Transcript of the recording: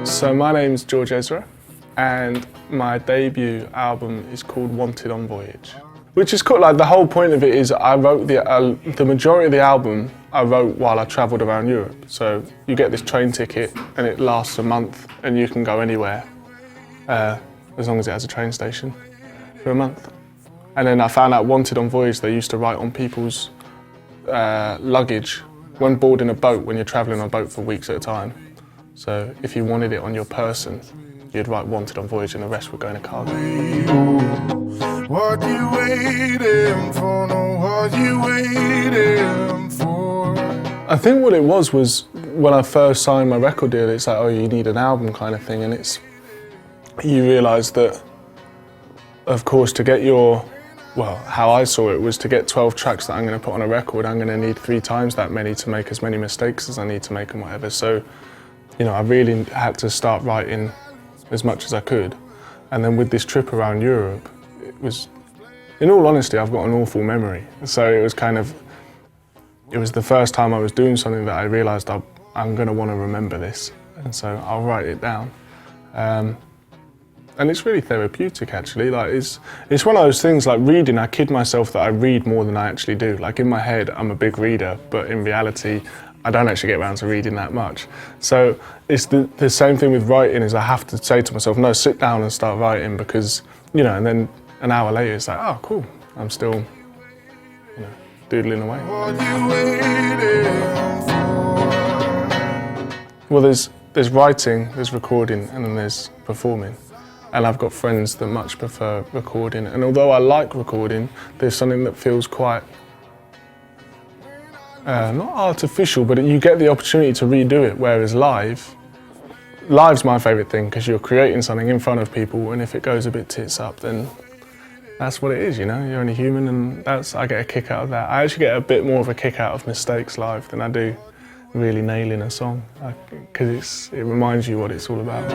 So my name's George Ezra, and my debut album is called Wanted on Voyage. Which is cool, like the whole point of it is I wrote the majority of the album I wrote while I travelled around Europe. So you get this train ticket and it lasts a month and you can go anywhere, as long as it has a train station, for a month. And then I found out Wanted on Voyage, they used to write on people's luggage when boarding a boat, when you're travelling on a boat for weeks at a time. So if you wanted it on your person, you'd write Wanted on Voyage and the rest would go in a cargo. What you waiting for? No, what you waiting for? I think what it was when I first signed my record deal, it's like, oh, you need an album kind of thing, and you realise that, of course, to get how I saw it was to get 12 tracks that I'm going to put on a record, I'm going to need 3 times that many to make as many mistakes as I need to make and whatever. So, you know, I really had to start writing as much as I could. And then with this trip around Europe, it was, in all honesty, I've got an awful memory. So it was the first time I was doing something that I realised I'm going to want to remember this. And so I'll write it down. And it's really therapeutic, actually. Like it's one of those things, like reading, I kid myself that I read more than I actually do. Like in my head, I'm a big reader, but in reality, I don't actually get around to reading that much. So it's the same thing with writing, is I have to say to myself, no, sit down and start writing, because, you know, and then an hour later it's like, oh, cool, I'm still, you know, doodling away. Well, there's writing, there's recording, and then there's performing. And I've got friends that much prefer recording. And although I like recording, there's something that feels quite, not artificial, but you get the opportunity to redo it, whereas live's my favourite thing, because you're creating something in front of people, and if it goes a bit tits up, then that's what it is, you know? You're only human, and I get a kick out of that. I actually get a bit more of a kick out of mistakes live than I do really nailing a song, because it reminds you what it's all about.